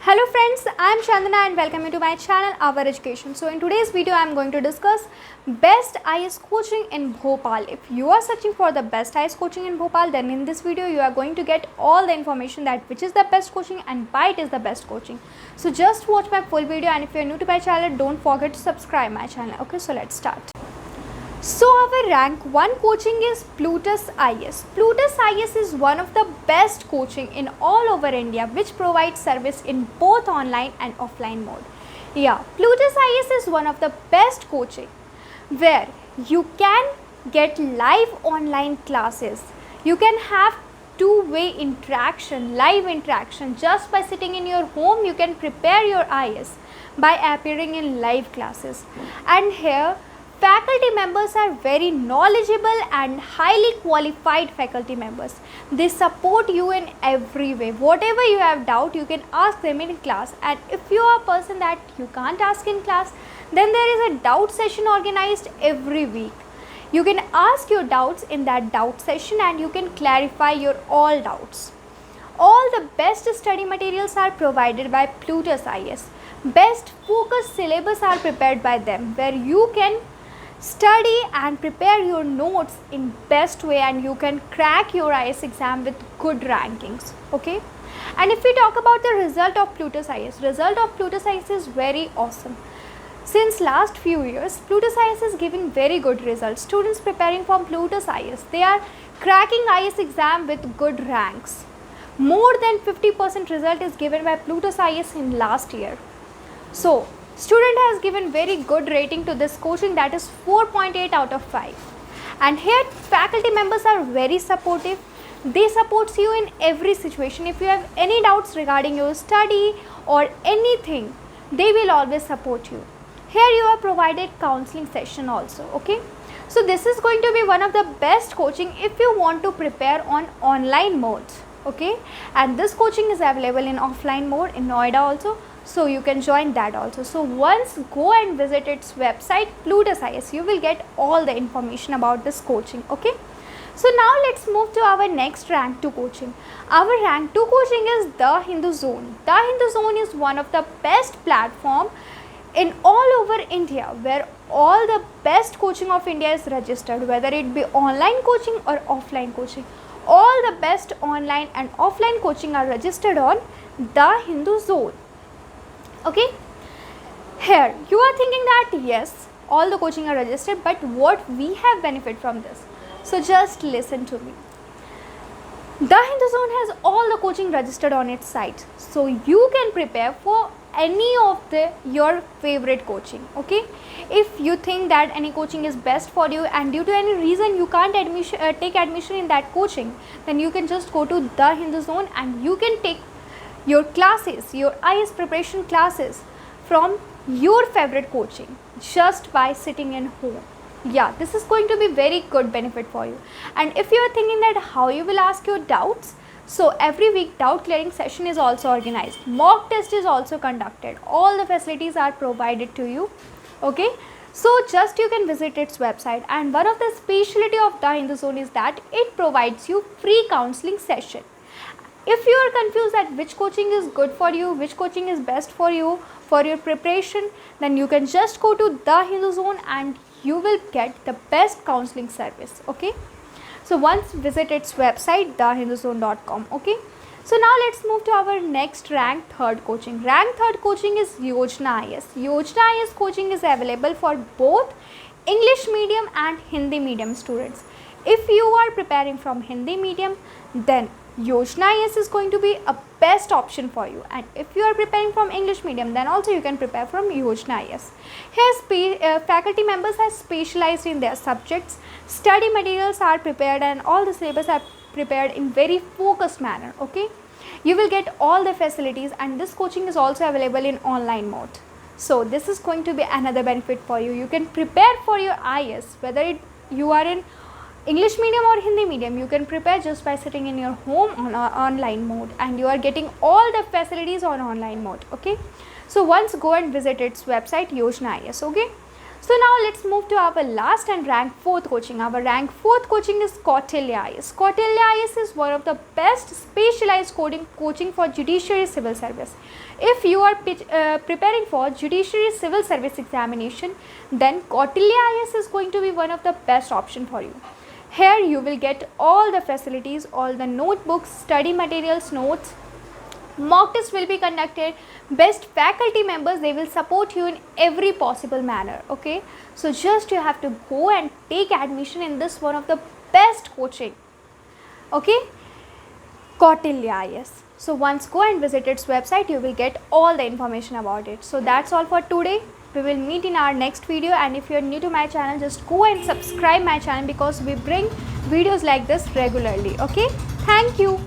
Hello friends, I am Chandana and welcome you to my channel Our Education. So in today's video I am going to discuss best IAS coaching in Bhopal. If you are searching for the best IAS coaching in Bhopal, then in this video you are going to get all the information that which is the best coaching and why it is the best coaching. So just watch my full video, and if you are new to my channel, don't forget to subscribe my channel. Okay, so let's start. So our rank 1 coaching is Plutus IAS. Plutus IAS is one of the best coaching in all over India, which provides service in both online and offline mode. Yeah, Plutus IAS is one of the best coaching where you can get live online classes. You can have two-way interaction, live interaction. Just by sitting in your home, you can prepare your IAS by appearing in live classes. And here faculty members are very knowledgeable and highly qualified faculty members. They support you in every way. Whatever you have doubt, you can ask them in class, and if you are a person that you can't ask in class, then there is a doubt session organized every week. You can ask your doubts in that doubt session and you can clarify your all doubts. All the best study materials are provided by Plutus IAS. Best focused syllabus are prepared by them, where you can study and prepare your notes in best way and you can crack your IAS exam with good rankings. Okay, and if we talk about the result of Plutus IAS is very awesome. Since last few years, Plutus IAS is giving very good results. Students preparing from Plutus IAS, they are cracking IAS exam with good ranks. More than 50% result is given by Plutus IAS in last year. So student has given very good rating to this coaching, that is 4.8 out of 5. And here faculty members are very supportive. They support you in every situation. If you have any doubts regarding your study or anything, they will always support you. Here you are provided counseling session also. Okay, so this is going to be one of the best coaching if you want to prepare on online mode. Okay, and this coaching is available in offline mode in Noida also, so you can join that also. So once go and visit its website Plutus IAS, you will get all the information about this coaching. Okay, so now let's move to our next rank 2 coaching. Our rank 2 coaching is The Hindu Zone. The Hindu Zone is one of the best platform in all over India, where all the best coaching of India is registered, whether it be online coaching or offline coaching. All the best online and offline coaching are registered on The Hindu Zone. Okay, here you are thinking that yes, all the coaching are registered, but what we have benefit from this? So just listen to me. The Hindu Zone has all the coaching registered on its site, so you can prepare for any of your favorite coaching. Okay, if you think that any coaching is best for you and due to any reason you can't take admission in that coaching, then you can just go to The Hindu Zone and you can take your classes, your IAS preparation classes from your favorite coaching just by sitting in home. Yeah, this is going to be very good benefit for you. And if you are thinking that how you will ask your doubts, so every week doubt clearing session is also organized. Mock test is also conducted. All the facilities are provided to you. Okay, so just you can visit its website, and one of the specialty of The Hindu Zone is that it provides you free counseling session. If you are confused that which coaching is good for you, which coaching is best for you for your preparation, then you can just go to The Hindu Zone and you will get the best counseling service. Okay, so once visit its website thehinduzone.com. Okay, so now let's move to our next rank 3rd coaching. Rank 3rd coaching is Yojana IAS. Yojana IAS coaching is available for both English medium and Hindi medium students. If you are preparing from Hindi medium, then Yojana IAS is going to be a best option for you, and if you are preparing from English medium, then also you can prepare from Yojana IAS. Here faculty members are specialized in their subjects. Study materials are prepared and all the syllabus are prepared in very focused manner. Okay, you will get all the facilities, and this coaching is also available in online mode. So this is going to be another benefit for you. You can prepare for your IAS, whether you are in English medium or Hindi medium, you can prepare just by sitting in your home on online mode, and you are getting all the facilities on online mode. Okay, so once go and visit its website Yojana IAS. Okay, So now let's move to our last and rank 4th coaching. Our rank 4th coaching is Kautilya IAS. Kautilya IAS is one of the best specialized coaching for judiciary civil service. If you are preparing for judiciary civil service examination, then Kautilya IAS is going to be one of the best option for you. Here you will get all the facilities, all the notebooks, study materials, notes. Mock test will be conducted. Best faculty members, they will support you in every possible manner. Okay, so just you have to go and take admission in this one of the best coaching. Okay, Kautilya IAS. So once go and visit its website, you will get all the information about it. So that's all for today. We will meet in our next video, and if you are new to my channel, just go and subscribe my channel because we bring videos like this regularly. Okay, thank you.